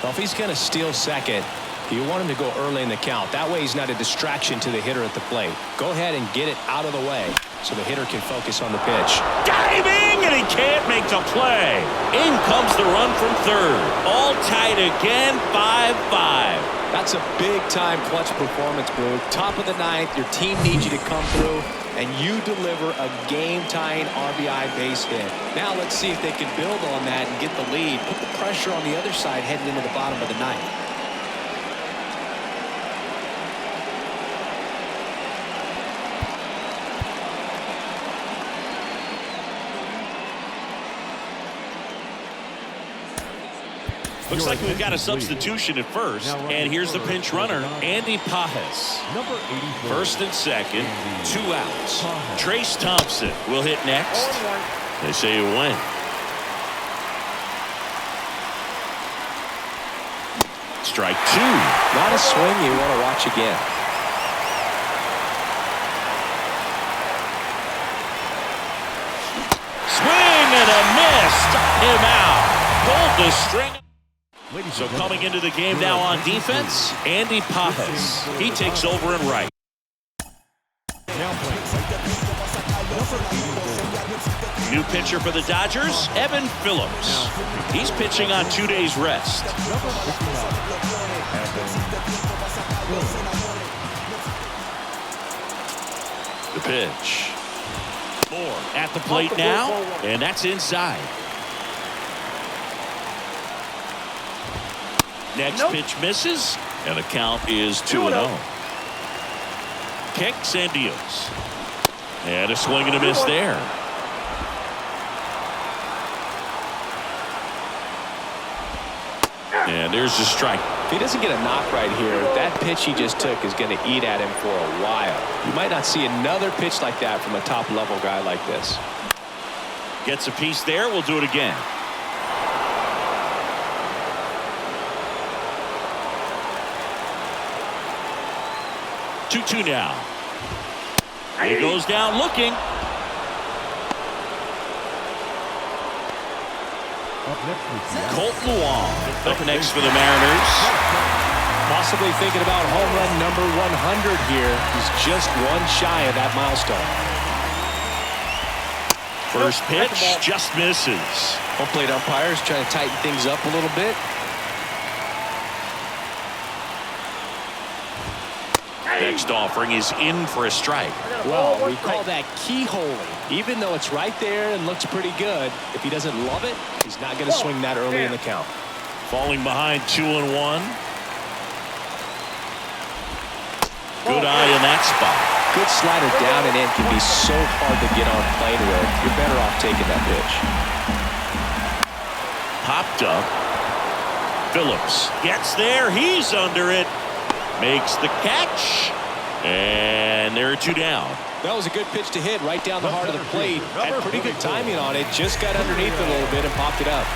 Well, if he's going to steal second, you want him to go early in the count. That way he's not a distraction to the hitter at the plate. Go ahead and get it out of the way so the hitter can focus on the pitch. Diving, and he can't make the play. In comes the run from third. All tied again, 5-5. That's a big-time clutch performance, Boog. Top of the ninth, your team needs you to come through, and you deliver a game-tying RBI base hit. Now let's see if they can build on that and get the lead. Put the pressure on the other side heading into the bottom of the ninth. Looks like we've got a substitution at first. And here's the pinch runner, Andy Pages. Number 84. First and second, 2 outs. Trace Thompson will hit next. They say a win. Strike 2. Not a swing you want to watch again. Swing and a miss. Struck him out. Pulled the string. So coming into the game now on defense, Andy Pages. He takes over and right. New pitcher for the Dodgers, Evan Phillips. He's pitching on 2 days rest. The pitch. Moore at the plate now, and that's inside. Next pitch misses, and the count is 2-0. Kicks and deals. And a swing and a miss there. And there's the strike. If he doesn't get a knock right here, that pitch he just took is going to eat at him for a while. You might not see another pitch like that from a top-level guy like this. Gets a piece there. We'll do it again. 2-2 now. He goes down looking. Colton Wong up next for the Mariners. Possibly thinking about home run number 100 here. He's just one shy of that milestone. First pitch just misses. Home plate umpires trying to tighten things up a little bit. Next offering is in for a strike. Well, we call that keyholing. Even though it's right there and looks pretty good, if he doesn't love it, he's not going to swing that early in the count. Falling behind 2-1. Good eye in that spot. Good slider down and in can be so hard to get on plane with. You're better off taking that pitch. Popped up. Phillips gets there. He's under it. Makes the catch. And there are 2 down. That was a good pitch to hit right down the heart of the plate. Had pretty good timing on it. Just got underneath it a little bit and popped it up.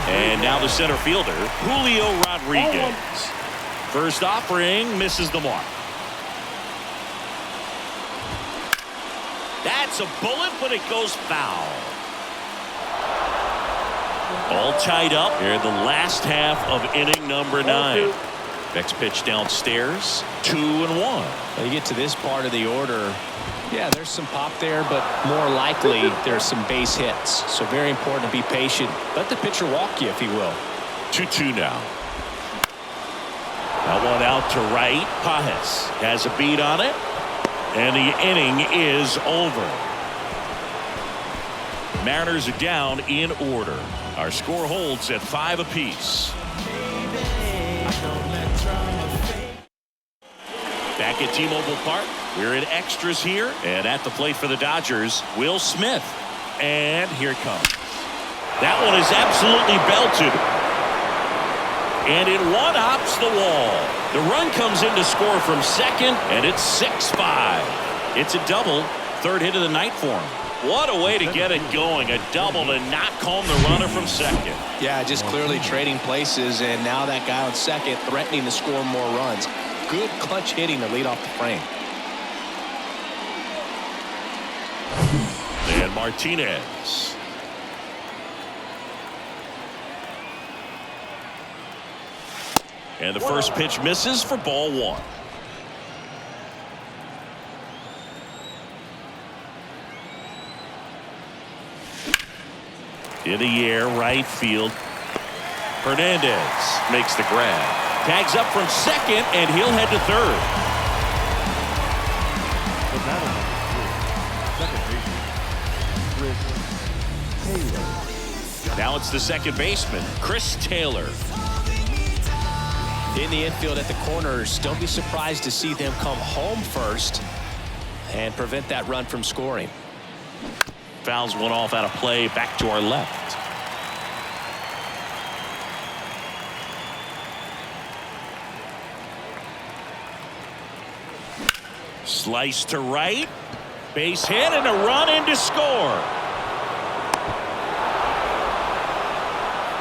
And now the center fielder, Julio Rodriguez. First offering misses the mark. That's a bullet, but it goes foul. All tied up here in the last half of inning number 9. Next pitch downstairs, 2-1. When you get to this part of the order, yeah, there's some pop there, but more likely there's some base hits. So very important to be patient. Let the pitcher walk you, if he will. 2-2 now. That one out to right. Pages has a beat on it. And the inning is over. Mariners are down in order. Our score holds at 5 apiece. Back at T-Mobile Park, we're in extras here, and at the plate for the Dodgers, Will Smith. And here it comes. That one is absolutely belted. And it one-hops the wall. The run comes in to score from second, and it's 6-5. It's a double, third hit of the night for him. What a way to get it going. A double to knock home the runner from second. Yeah, just clearly trading places, and now that guy on second threatening to score more runs. Good clutch hitting to lead off the frame. And Martinez. And the first pitch misses for ball one. In the air, right field. Hernandez makes the grab. Tags up from second, and he'll head to third. The battle number 2, second baseman, Chris Taylor. Now it's the second baseman, Chris Taylor. In the infield at the corners, don't be surprised to see them come home first and prevent that run from scoring. Fouls one off out of play, back to our left. Slice to right. Base hit and a run in to score.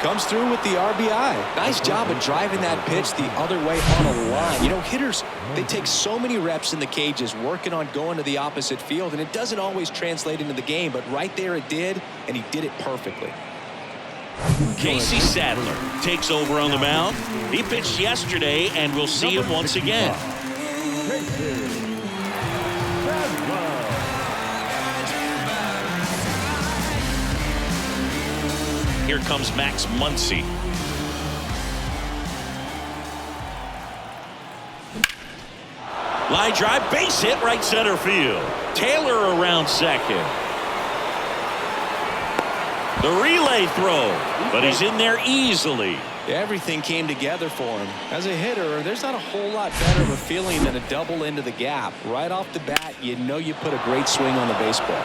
Comes through with the RBI. Nice job of driving that pitch the other way on a line. You know, hitters, they take so many reps in the cages working on going to the opposite field, and it doesn't always translate into the game, but right there it did, and he did it perfectly. Casey Sadler takes over on the mound. He pitched yesterday, and we'll see him once again. Here comes Max Muncy. Line drive, base hit, right center field. Taylor around second. The relay throw, but he's in there easily. Everything came together for him. As a hitter, there's not a whole lot better of a feeling than a double into the gap. Right off the bat, you know you put a great swing on the baseball.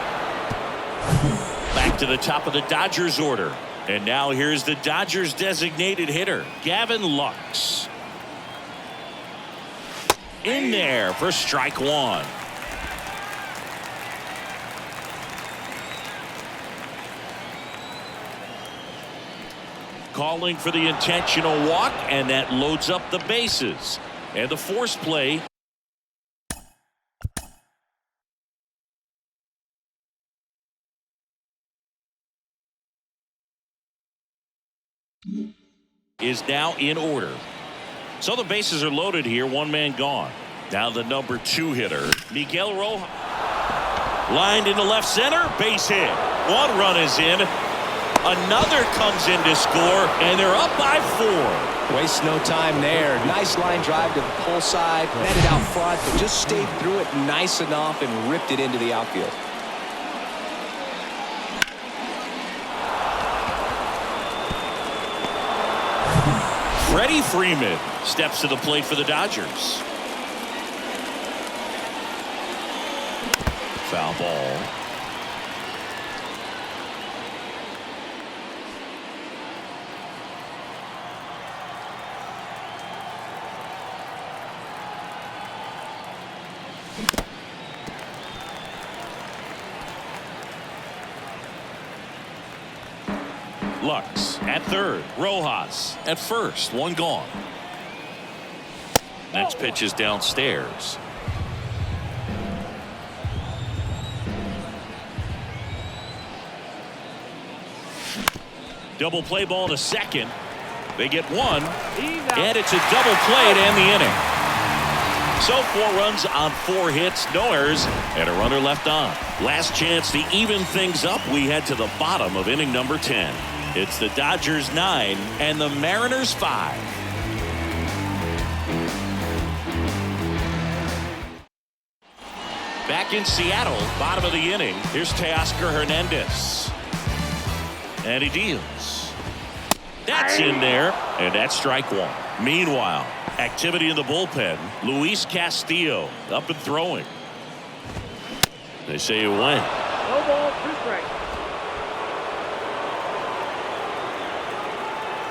Back to the top of the Dodgers order. And now here's the Dodgers designated hitter, Gavin Lux. In there for strike one. Calling for the intentional walk, and that loads up the bases. And the force play. Is now in order. So the bases are loaded here, one man gone. Now the number 2 hitter, Miguel Rojas. Lined into left center, base hit. One run is in. Another comes in to score, and they're up by 4. Waste no time there. Nice line drive to the pull side, netted out front, but just stayed through it nice enough and ripped it into the outfield. Freddie Freeman steps to the plate for the Dodgers. Foul ball. Lux at third. Rojas at first. One gone. Next pitch is downstairs. Double play ball to second. They get one. And it's a double play to end the inning. So 4 runs on 4 hits, no errors, and a runner left on. Last chance to even things up. We head to the bottom of inning number 10. It's the Dodgers 9 and the Mariners 5. Back in Seattle, bottom of the inning. Here's Teoscar Hernandez. And he deals. That's in there, and that's strike one. Meanwhile, activity in the bullpen. Luis Castillo up and throwing. They say you win. No ball, 2 strikes.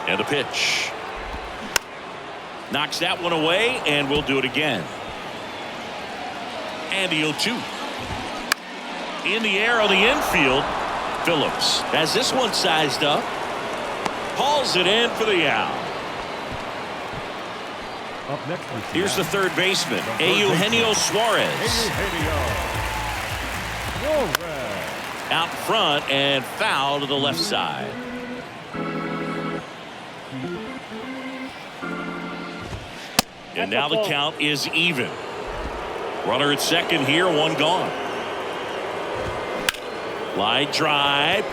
And the pitch. Knocks that one away, and we'll do it again. And the 0-2. In the air on the infield. Phillips has this one sized up. Hauls it in for the out. Up next, Here's the third baseman, Eugenio Suarez. Out front and foul to the left side. And now the count is even. Runner at second here, one gone. Line drive.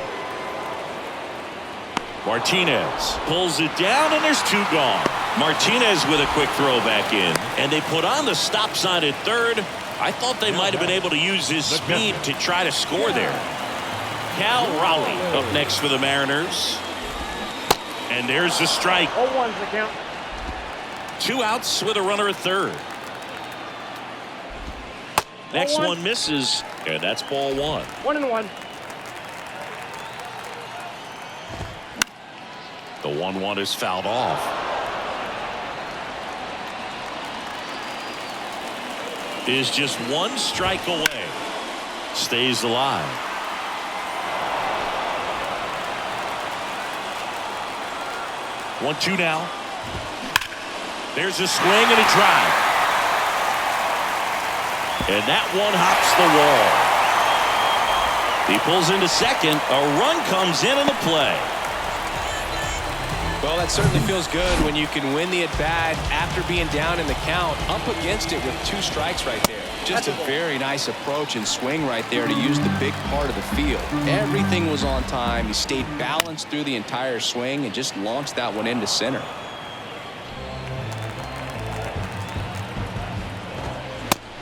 Martinez pulls it down, and there's two gone. Martinez with a quick throw back in, and they put on the stop sign at third. I thought they might have been able to use his speed to try to score there. Cal Raleigh up next for the Mariners. And there's the strike. 0-1's the count. 2 outs with a runner at third. Next one misses, and that's ball 1. 1-1. The 1-1 is fouled off. Is just one strike away. Stays alive. One, two now. There's a swing and a drive. And that one hops the wall. He pulls into second. A run comes in on the play. Well, that certainly feels good when you can win the at-bat after being down in the count, up against it with 2 strikes right there. Just a very nice approach and swing right there to use the big part of the field. Everything was on time. He stayed balanced through the entire swing and just launched that one into center.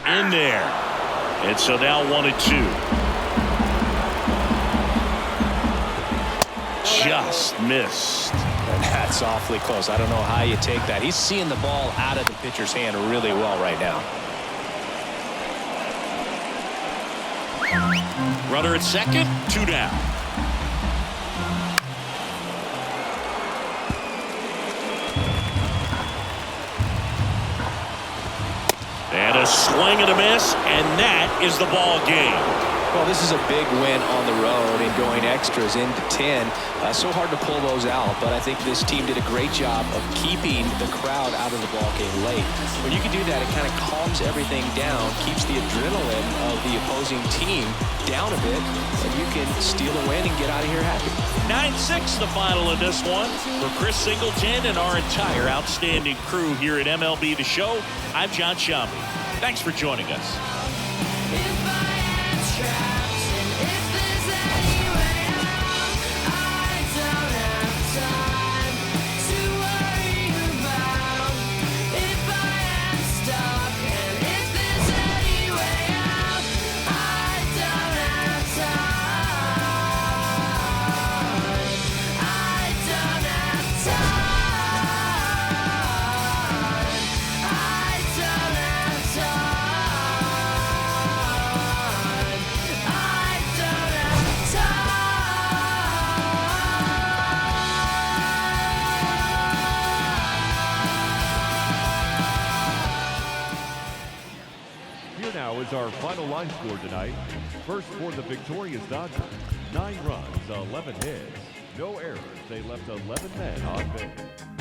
In there. And so now 1-2. Just missed. And that's awfully close. I don't know how you take that. He's seeing the ball out of the pitcher's hand really well right now. Runner at second, 2 down. And a swing and a miss, and that is the ball game. Well, this is a big win on the road and going extras into 10. So hard to pull those out, but I think this team did a great job of keeping the crowd out of the ball game late. When you can do that, it kind of calms everything down, keeps the adrenaline of the opposing team down a bit, and you can steal a win and get out of here happy. 9-6 the final in this one. For Chris Singleton and our entire outstanding crew here at MLB The Show, I'm John Shambi. Thanks for joining us. Is our final line score tonight. First for the victorious Dodgers, 9 runs, 11 hits, no errors. They left 11 men on base.